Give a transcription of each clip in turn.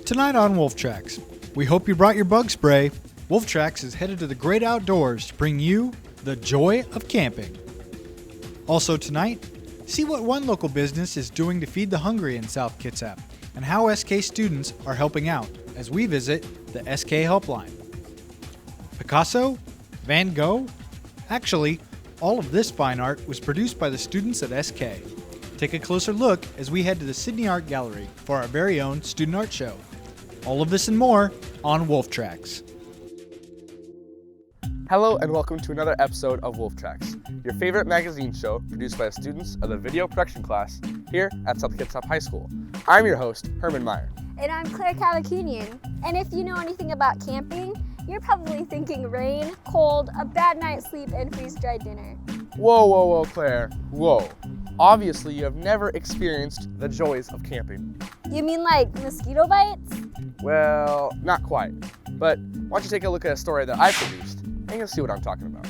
Tonight on Wolf Tracks, we hope you brought your bug spray. Wolf Tracks is headed to the great outdoors to bring you the joy of camping. Also tonight, see what one local business is doing to feed the hungry in South Kitsap and how SK students are helping out as we visit the SK Helpline. Picasso? Van Gogh? Actually, all of this fine art was produced by the students at SK. Take a closer look as we head to the Sidney Art Gallery for our very own student art show. All of this and more on Wolf Tracks. Hello and welcome to another episode of Wolf Tracks, your favorite magazine show produced by the students of the video production class here at South Kitsap High School. I'm your host, Herman Meyer. And I'm Claire Calacunian. And if you know anything about camping, you're probably thinking rain, cold, a bad night's sleep, and freeze-dried dinner. Whoa, Claire, whoa. Obviously, you have never experienced the joys of camping. You mean like mosquito bites? Well, not quite. But why don't you take a look at a story that I produced, and you'll see what I'm talking about.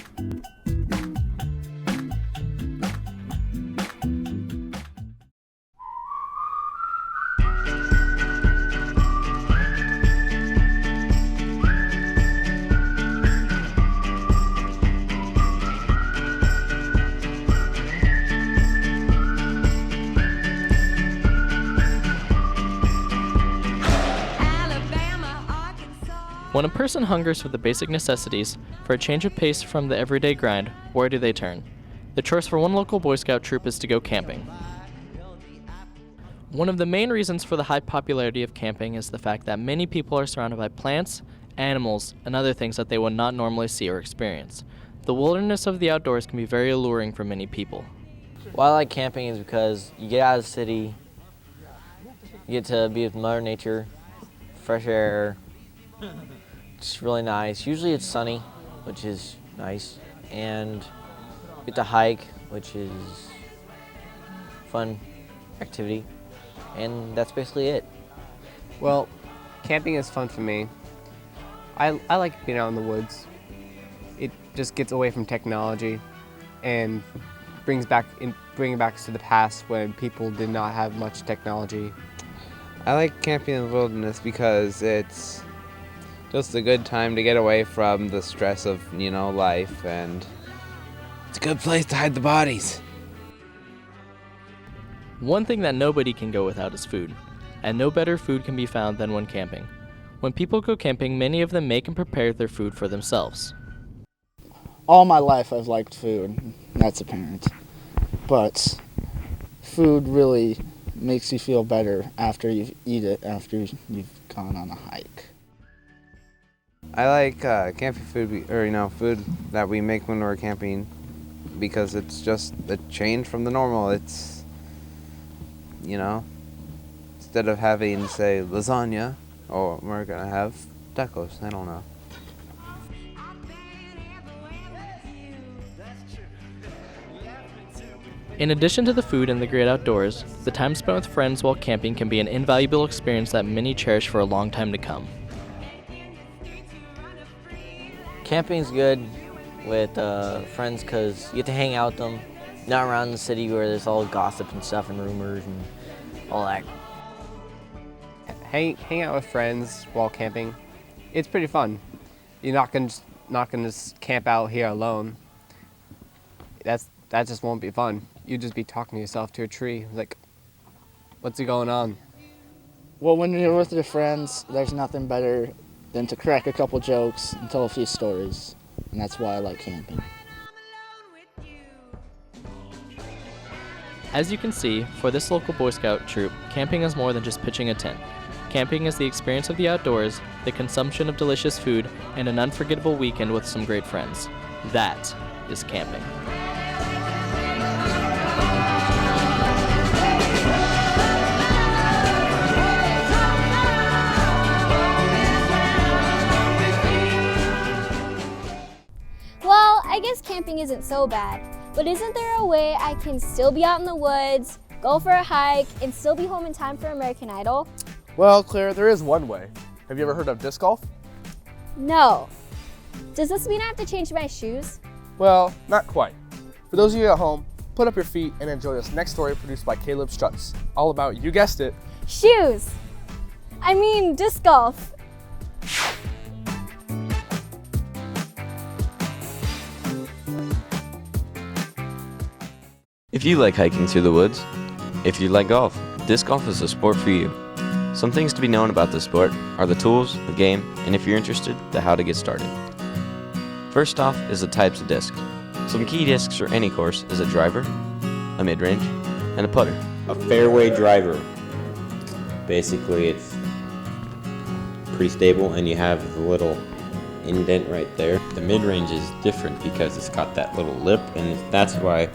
When a person hungers for the basic necessities, for a change of pace from the everyday grind, where do they turn? The choice for one local Boy Scout troop is to go camping. One of the main reasons for the high popularity of camping is the fact that many people are surrounded by plants, animals, and other things that they would not normally see or experience. The wilderness of the outdoors can be very alluring for many people. Why I like camping is because you get out of the city, you get to be with Mother Nature, fresh air. It's really nice. Usually it's sunny, which is nice, and you get to hike, which is fun activity, and that's basically it. Well, camping is fun for me. I like being out in the woods. It just gets away from technology and bringing back to the past when people did not have much technology. I like camping in the wilderness because it's just a good time to get away from the stress of, life, and it's a good place to hide the bodies. One thing that nobody can go without is food, and no better food can be found than when camping. When people go camping, many of them make and prepare their food for themselves. All my life I've liked food, that's apparent, but food really makes you feel better after you eat it, after you've gone on a hike. I like camping food, food that we make when we're camping, because it's just a change from the normal. It's, instead of having, say, lasagna, we're gonna have tacos. I don't know. In addition to the food and the great outdoors, the time spent with friends while camping can be an invaluable experience that many cherish for a long time to come. Camping's good with friends because you get to hang out with them, not around the city where there's all gossip and stuff and rumors and all that. Hang out with friends while camping, it's pretty fun. You're not gonna just camp out here alone. That just won't be fun. You'd just be talking to yourself to a tree, like, what's going on? Well, when you're with your friends, there's nothing better than to crack a couple jokes and tell a few stories, and that's why I like camping. As you can see, for this local Boy Scout troop, camping is more than just pitching a tent. Camping is the experience of the outdoors, the consumption of delicious food, and an unforgettable weekend with some great friends. That is camping. I guess camping isn't so bad, but isn't there a way I can still be out in the woods, go for a hike, and still be home in time for American Idol? Well, Claire, there is one way. Have you ever heard of disc golf? No. Does this mean I have to change my shoes? Well, not quite. For those of you at home, put up your feet and enjoy this next story produced by Caleb Strutz, all about, you guessed it, shoes! I mean disc golf. If you like hiking through the woods, if you like golf, disc golf is a sport for you. Some things to be known about this sport are the tools, the game, and if you're interested, the how to get started. First off is the types of discs. Some key discs for any course is a driver, a mid-range, and a putter. A fairway driver. Basically, it's pretty stable and you have the little indent right there. The mid-range is different because it's got that little lip, and that's why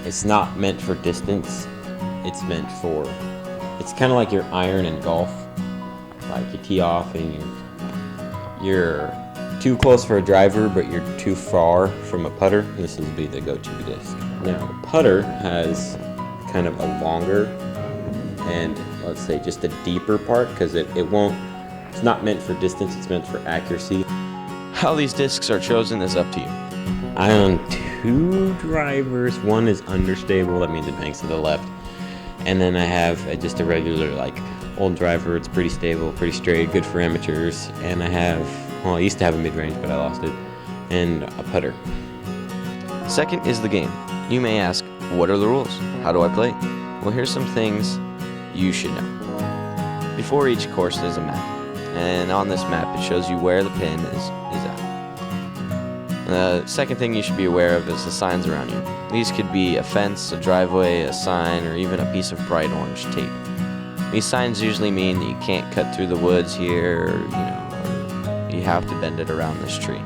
it's not meant for distance. It's meant for, it's kind of like your iron in golf. Like you tee off and you're too close for a driver, but you're too far from a putter. This will be the go-to disc. Now, a putter has kind of a longer and, let's say, just a deeper part because it's not meant for distance, it's meant for accuracy. How these discs are chosen is up to you. I own 2 drivers. One is understable, that means it banks to the left. And then I have just a regular, like, old driver. It's pretty stable, pretty straight, good for amateurs. And I used to have a mid-range, but I lost it. And a putter. Second is the game. You may ask, what are the rules? How do I play? Well, here's some things you should know. Before each course there's a map. And on this map it shows you where the pin is at. The second thing you should be aware of is the signs around you. These could be a fence, a driveway, a sign, or even a piece of bright orange tape. These signs usually mean that you can't cut through the woods here, or you have to bend it around this tree.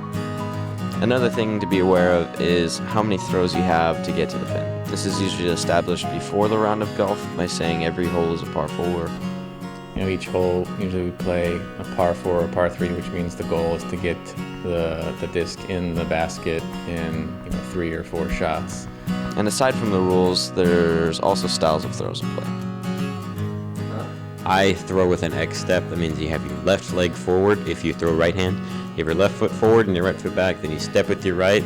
Another thing to be aware of is how many throws you have to get to the pin. This is usually established before the round of golf by saying every hole is a par 4. Each hole, usually we play a par 4 or par 3, which means the goal is to get the disc in the basket in 3 or 4 shots. And aside from the rules, there's also styles of throws in play. I throw with an X step. That means you have your left leg forward if you throw right hand. You have your left foot forward and your right foot back. Then you step with your right,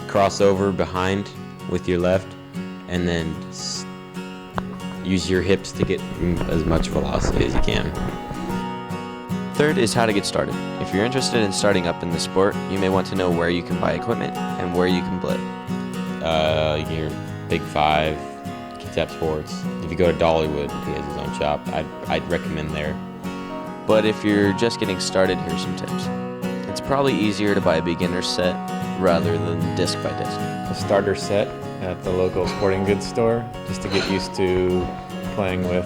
cross over behind with your left, and then use your hips to get as much velocity as you can. Third is how to get started. If you're interested in starting up in the sport, you may want to know where you can buy equipment and where you can play. Your Big 5, Kitsap Sports. If you go to Dollywood, he has his own shop. I'd recommend there. But if you're just getting started, here's some tips. It's probably easier to buy a beginner set rather than disc by disc. A starter set at the local sporting goods store, just to get used to playing with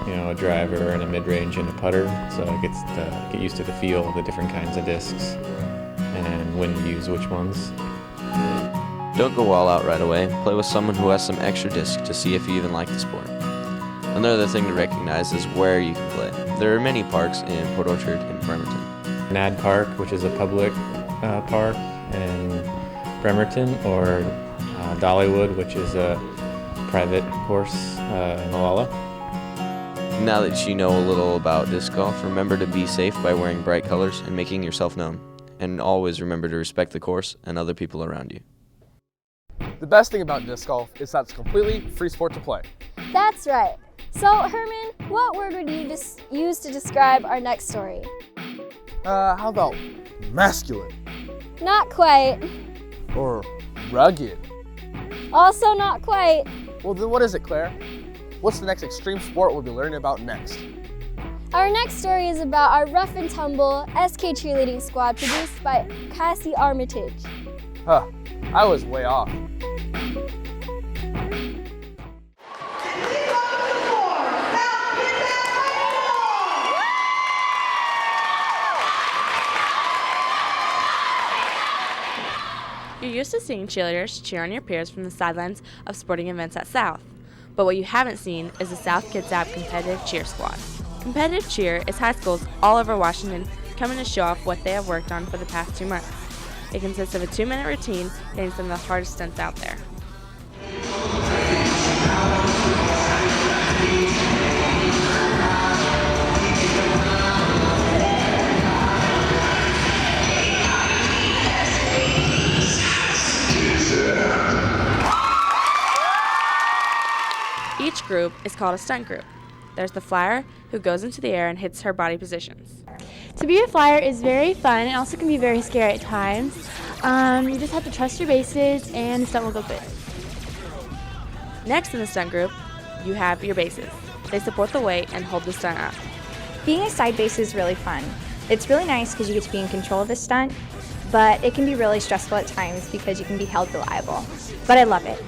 a driver and a mid-range and a putter, so it gets to get used to the feel of the different kinds of discs and when to use which ones. Don't go all out right away. Play with someone who has some extra discs to see if you even like the sport. Another thing to recognize is where you can play. There are many parks in Port Orchard and Bremerton. Nad Park, which is a public park in Bremerton, or Dollywood, which is a private course in Malala. Now that you know a little about disc golf, remember to be safe by wearing bright colors and making yourself known. And always remember to respect the course and other people around you. The best thing about disc golf is that it's a completely free sport to play. That's right. So, Herman, what word would you use to describe our next story? How about masculine? Not quite. Or rugged? Also not quite. Well, then what is it, Claire? What's the next extreme sport we'll be learning about next? Our next story is about our rough and tumble SK cheerleading squad produced by Cassie Armitage. Huh, I was way off. You're used to seeing cheerleaders cheer on your peers from the sidelines of sporting events at South. But what you haven't seen is the South Kitsap Competitive Cheer Squad. Competitive cheer is high schools all over Washington coming to show off what they have worked on for the past 2 months. It consists of a 2-minute routine hitting some of the hardest stunts out there. Each group is called a stunt group. there's the flyer, who goes into the air and hits her body positions. To be a flyer is very fun and also can be very scary at times. You just have to trust your bases and the stunt will go good. Next in the stunt group, you have your bases. They support the weight and hold the stunt up. Being a side base is really fun. It's really nice because you get to be in control of the stunt, but it can be really stressful at times because you can be held reliable. But I love it.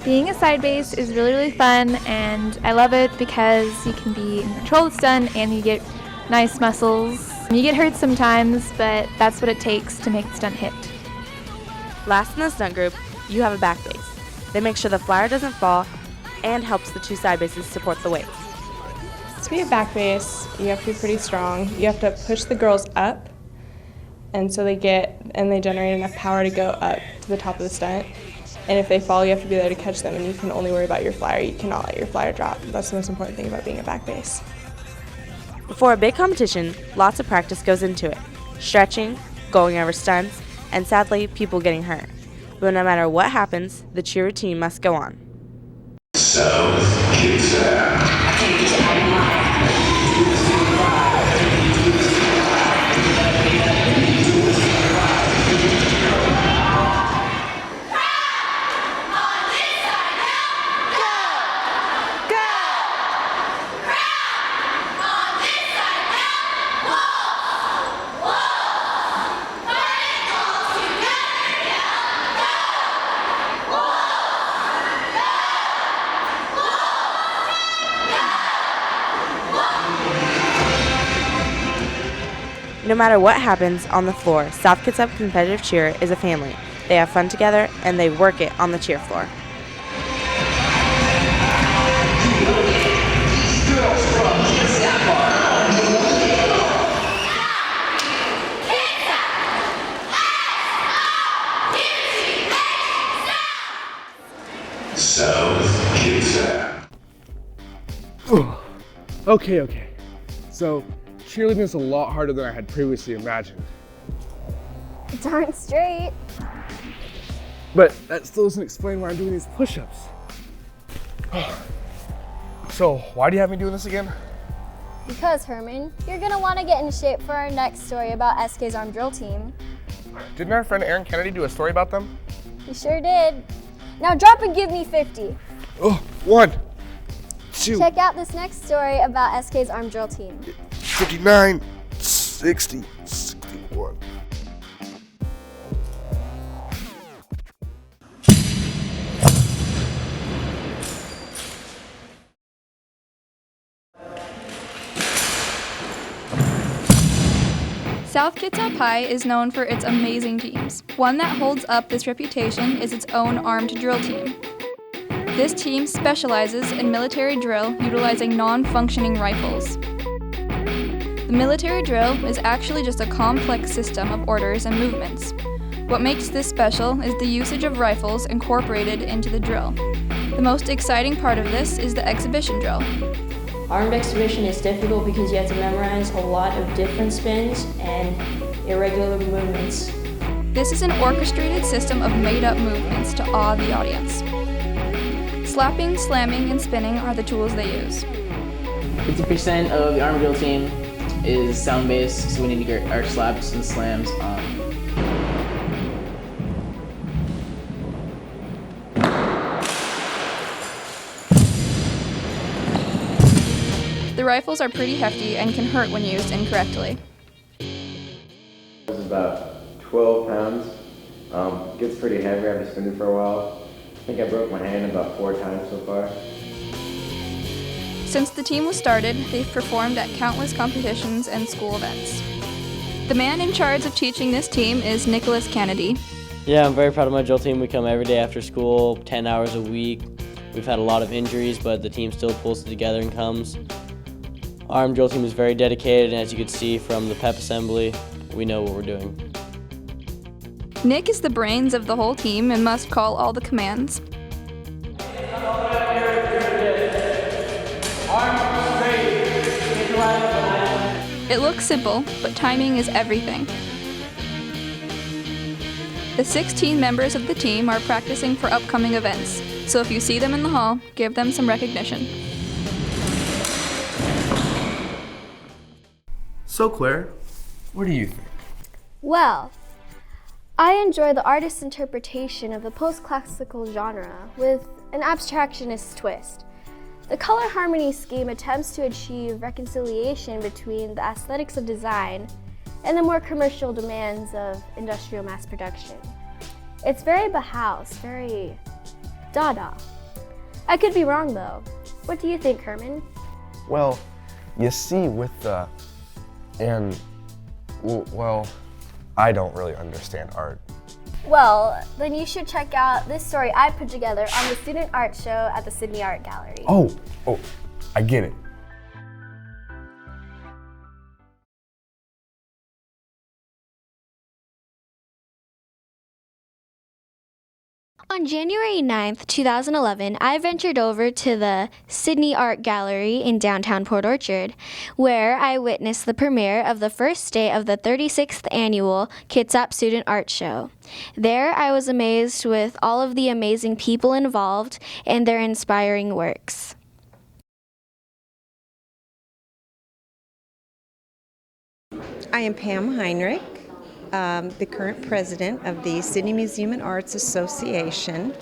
Being a side base is really, really fun, and I love it because you can be in control of the stunt and you get nice muscles. You get hurt sometimes, but that's what it takes to make the stunt hit. Last in the stunt group, you have a back base. They make sure the flyer doesn't fall and helps the two side bases support the weight. To be a back base, you have to be pretty strong. You have to push the girls up, and so they generate enough power to go up to the top of the stunt. And if they fall, you have to be there to catch them, and you can only worry about your flyer. You cannot let your flyer drop. That's the most important thing about being a back base. Before a big competition, lots of practice goes into it. Stretching, going over stunts, and sadly, people getting hurt. But no matter what happens, the cheer routine must go on. South Kitsap. No matter what happens on the floor, South Kitsap competitive cheer is a family. They have fun together and they work it on the cheer floor. South Kitsap. Okay. So, cheerleading is a lot harder than I had previously imagined. Darn straight. But that still doesn't explain why I'm doing these push-ups. So, why do you have me doing this again? Because, Herman, you're going to want to get in shape for our next story about SK's arm drill team. Didn't our friend Aaron Kennedy do a story about them? He sure did. Now drop and give me 50. Oh, 1, 2. Check out this next story about SK's arm drill team. 59, 60, 61. South Kitsap High is known for its amazing teams. One that holds up this reputation is its own armed drill team. This team specializes in military drill utilizing non-functioning rifles. The military drill is actually just a complex system of orders and movements. What makes this special is the usage of rifles incorporated into the drill. The most exciting part of this is the exhibition drill. Armed exhibition is difficult because you have to memorize a lot of different spins and irregular movements. This is an orchestrated system of made-up movements to awe the audience. Slapping, slamming, and spinning are the tools they use. 50% of the armed drill team is sound-based, so we need to get our slaps and slams on. The rifles are pretty hefty and can hurt when used incorrectly. It's about 12 pounds. Gets pretty heavy after spinning for a while. I think I broke my hand about 4 times so far. Since the team was started, they've performed at countless competitions and school events. The man in charge of teaching this team is Nicholas Kennedy. Yeah, I'm very proud of my drill team. We come every day after school, 10 hours a week. We've had a lot of injuries, but the team still pulls it together and comes. Our drill team is very dedicated, and as you can see from the pep assembly, we know what we're doing. Nick is the brains of the whole team and must call all the commands. It looks simple, but timing is everything. The 16 members of the team are practicing for upcoming events, so if you see them in the hall, give them some recognition. So Claire, what do you think? Well, I enjoy the artist's interpretation of the post-classical genre with an abstractionist twist. The color harmony scheme attempts to achieve reconciliation between the aesthetics of design and the more commercial demands of industrial mass production. It's very Bauhaus, very Dada. I could be wrong though. What do you think, Herman? Well, you see with the, well, I don't really understand art. Well, then you should check out this story I put together on the Student Art Show at the Sidney Art Gallery. Oh, I get it. On January 9th, 2011, I ventured over to the Sidney Art Gallery in downtown Port Orchard, where I witnessed the premiere of the first day of the 36th annual Kitsap Student Art Show. There, I was amazed with all of the amazing people involved and their inspiring works. I am Pam Heinrich, the current president of the Sidney Museum and Arts Association.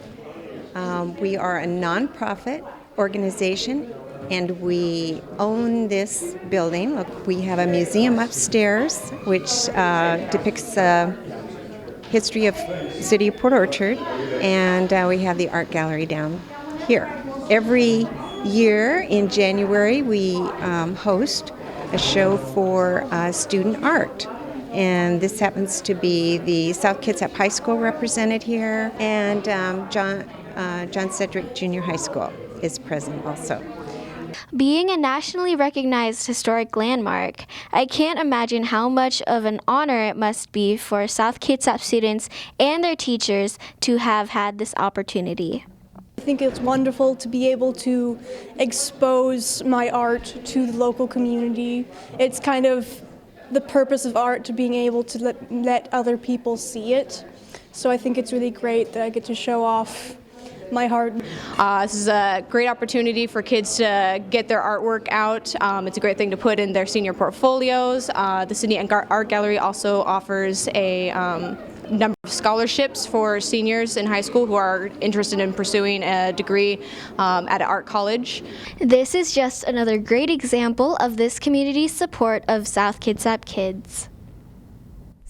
We are a nonprofit organization and we own this building. Look, we have a museum upstairs which depicts the history of the city of Port Orchard, and we have the art gallery down here. Every year in January we host a show for student art. And this happens to be the South Kitsap High School represented here, and John Cedric Junior High School is present also. Being a nationally recognized historic landmark, I can't imagine how much of an honor it must be for South Kitsap students and their teachers to have had this opportunity. I think it's wonderful to be able to expose my art to the local community. It's kind of the purpose of art, to being able to let other people see it. So I think it's really great that I get to show off my art. This is a great opportunity for kids to get their artwork out. It's a great thing to put in their senior portfolios. The Sidney Art Gallery also offers a number of scholarships for seniors in high school who are interested in pursuing a degree at an art college. This is just another great example of this community's support of South Kitsap kids.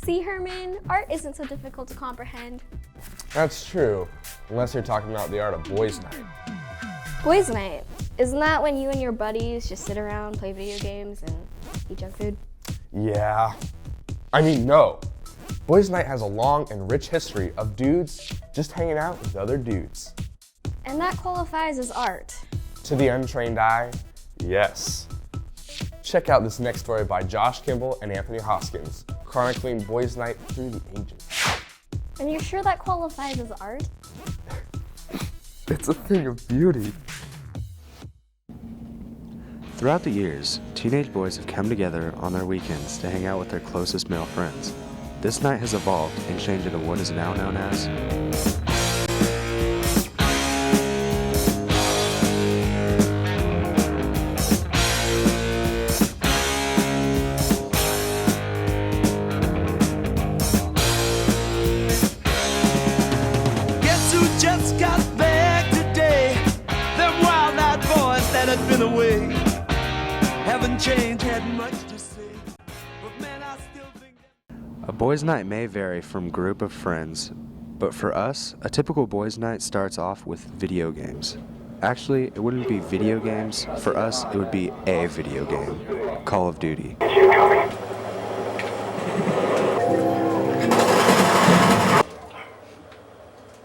See, Herman, art isn't so difficult to comprehend. That's true, unless you're talking about the art of boys' night. Boys' night, isn't that when you and your buddies just sit around, play video games, and eat junk food? Yeah. I mean, no. Boys' Night has a long and rich history of dudes just hanging out with other dudes. And that qualifies as art. To the untrained eye, yes. Check out this next story by Josh Kimball and Anthony Hoskins, chronicling Boys' Night through the ages. And you're sure that qualifies as art? It's a thing of beauty. Throughout the years, teenage boys have come together on their weekends to hang out with their closest male friends. This night has evolved and changed into what is now known as Guess who just got back today? Them wild-eyed boys that had been away haven't changed, had much to say. But man, I still think A boys' night may vary from group of friends, but for us, a typical boys' night starts off with video games. Actually, it wouldn't be video games. For us, it would be a video game, Call of Duty.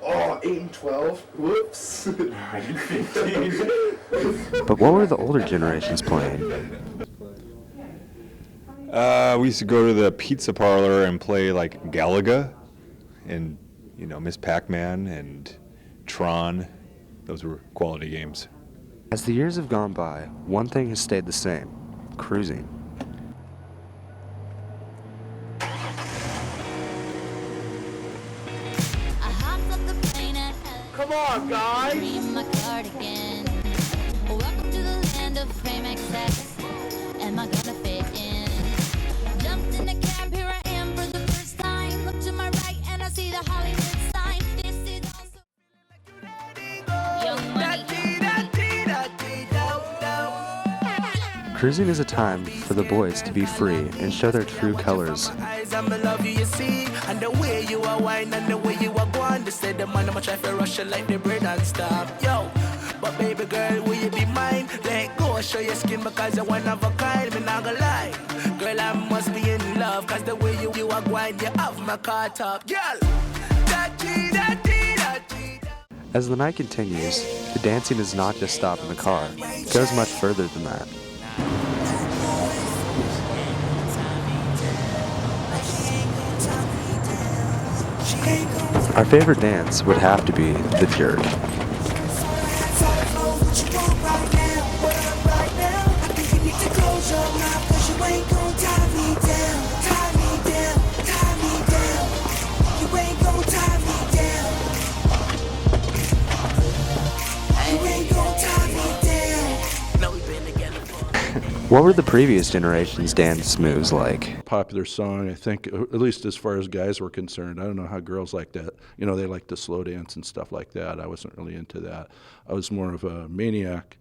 Oh, 8 and 12. Whoops. 9 and 15. But what were the older generations playing? We used to go to the pizza parlor and play like Galaga and, Miss Pac-Man and Tron. Those were quality games. As the years have gone by, one thing has stayed the same: cruising. Come on, guys. Welcome to the land of fame excess. Am I gonna fit in? Cruising is a time for the boys to be free and show their true colors. And the way you are wine and the way you are going, they say the man I'ma try to rush you like the bread and stop. Yo, but baby girl, will you be mine? Let go, show your skin because you're one of a kind. Me not gonna lie, girl, I must be in love, cause the way you are going, you have my caught up. Girl, As the night continues, the dancing does not just stop in the car. It goes much further than that. Our favorite dance would have to be the jerk. What were the previous generation's dance moves like? Popular song, I think, at least as far as guys were concerned. I don't know how girls like that. You know, they like to slow dance and stuff like that. I wasn't really into that. I was more of a maniac.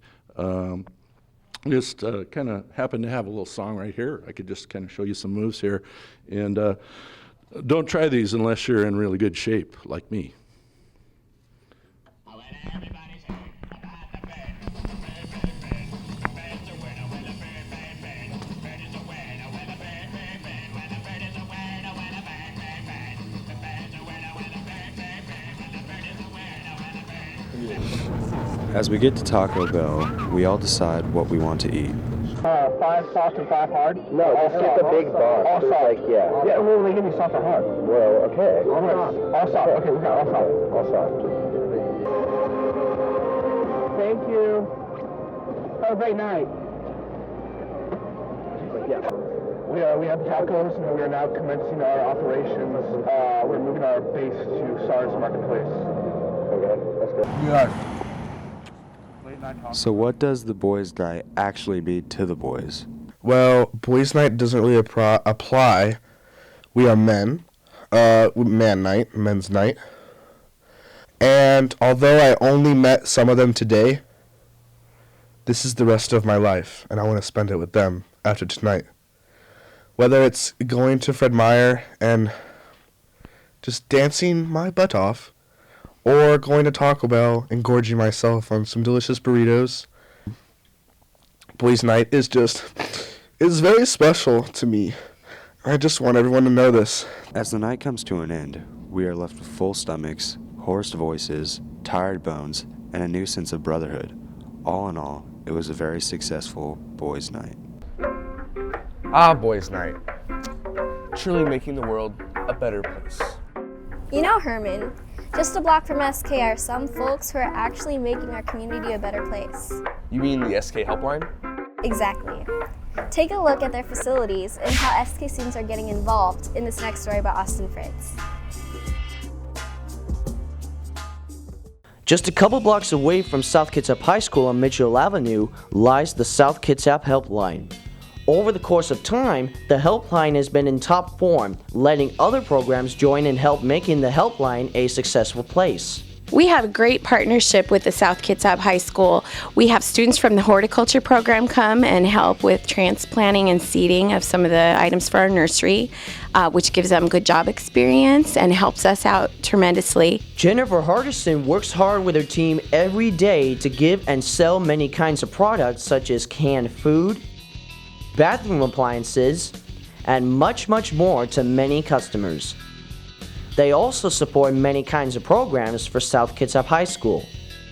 Just kind of happened to have a little song right here. I could just kind of show you some moves here. And don't try these unless you're in really good shape, like me. As we get to Taco Bell, we all decide what we want to eat. 5 soft and 5 hard? No, just get the big box. All soft. Like, yeah. Yeah, well, they give me soft or hard. Well, okay. All soft. Okay, we got all soft. All soft. Thank you. Have a great night. Yeah. We have tacos, and we are now commencing our operations. We're moving our base to SARS Marketplace. Okay, that's good. Yeah. So what does the boys' night actually mean to the boys? Well, boys' night doesn't really apply. We are men. Men's night. And although I only met some of them today, this is the rest of my life, and I want to spend it with them after tonight. Whether it's going to Fred Meyer and just dancing my butt off, or going to Taco Bell and gorging myself on some delicious burritos. Boys' night is very special to me. I just want everyone to know this. As the night comes to an end, we are left with full stomachs, hoarse voices, tired bones, and a new sense of brotherhood. All in all, it was a very successful boys' night. Ah, boys' night. Truly making the world a better place. You know, Herman, just a block from SK are some folks who are actually making our community a better place. You mean the SK Helpline? Exactly. Take a look at their facilities and how SK students are getting involved in this next story by Austin Fritz. Just a couple blocks away from South Kitsap High School on Mitchell Avenue lies the South Kitsap Helpline. Over the course of time, the Helpline has been in top form, letting other programs join and help making the Helpline a successful place. We have a great partnership with the South Kitsap High School. We have students from the horticulture program come and help with transplanting and seeding of some of the items for our nursery, which gives them good job experience and helps us out tremendously. Jennifer Hardison works hard with her team every day to give and sell many kinds of products such as canned food, bathroom appliances, and much more to many customers. They also support many kinds of programs for South Kitsap High School.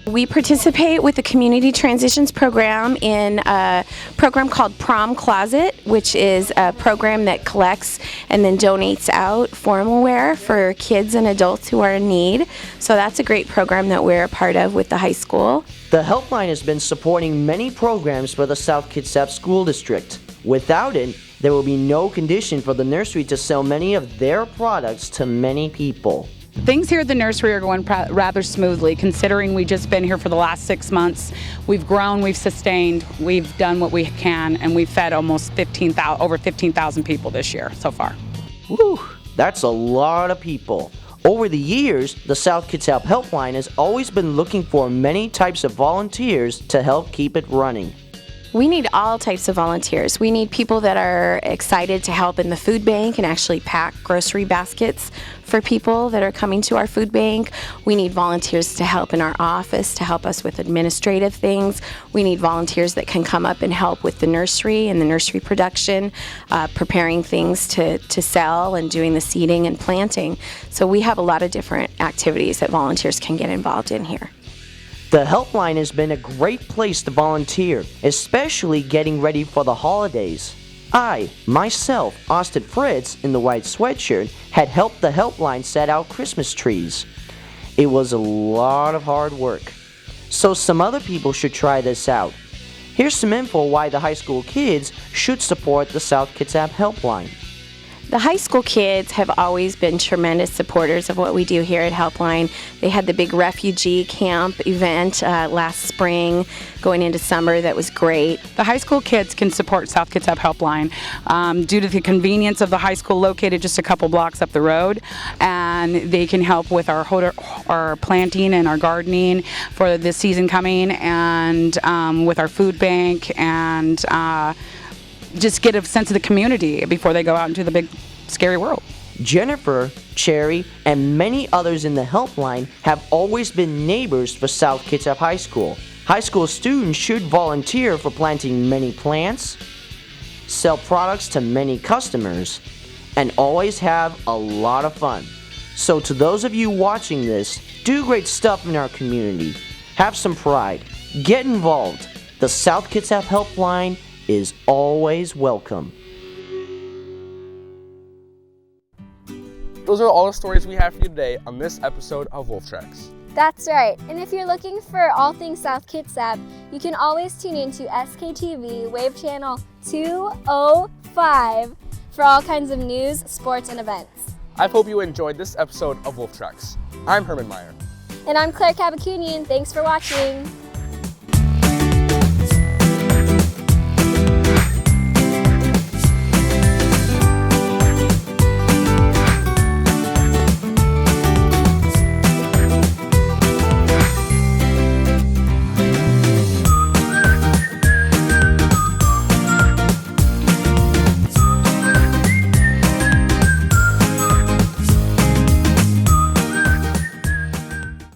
We participate with the Community Transitions program in a program called Prom Closet, which is a program that collects and then donates out formal wear for kids and adults who are in need. So that's a great program that we're a part of with the high school. The Helpline has been supporting many programs for the South Kitsap School District. Without it, there will be no condition for the nursery to sell many of their products to many people. Things here at the nursery are going rather smoothly, considering we've just been here for the last 6 months. We've grown, we've sustained, we've done what we can, and we've fed almost over 15,000 people this year so far. Whew, that's a lot of people. Over the years, the South Kitsap Helpline has always been looking for many types of volunteers to help keep it running. We need all types of volunteers. We need people that are excited to help in the food bank and actually pack grocery baskets for people that are coming to our food bank. We need volunteers to help in our office, to help us with administrative things. We need volunteers that can come up and help with the nursery and the nursery production, preparing things to sell and doing the seeding and planting. So we have a lot of different activities that volunteers can get involved in here. The Helpline has been a great place to volunteer, especially getting ready for the holidays. I, myself, Austin Fritz, in the white sweatshirt, had helped the Helpline set out Christmas trees. It was a lot of hard work, so some other people should try this out. Here's some info why the high school kids should support the South Kitsap Helpline. The high school kids have always been tremendous supporters of what we do here at Helpline. They had the big refugee camp event last spring, going into summer. That was great. The high school kids can support South Kitsap Helpline due to the convenience of the high school located just a couple blocks up the road, and they can help with our planting and our gardening for this season coming, and with our food bank, and just get a sense of the community before they go out into the big, scary world. Jennifer, Cherry, and many others in the Helpline have always been neighbors for South Kitsap High School. High school students should volunteer for planting many plants, sell products to many customers, and always have a lot of fun. So to those of you watching this, do great stuff in our community. Have some pride. Get involved. The South Kitsap Helpline is always welcome. Those are all the stories we have for you today on this episode of Wolf Tracks. That's right. And if you're looking for all things South Kitsap, you can always tune into SKTV Wave Channel 205 for all kinds of news, sports, and events. I hope you enjoyed this episode of Wolf Tracks. I'm Herman Meyer. And I'm Claire Cabacunian. Thanks for watching.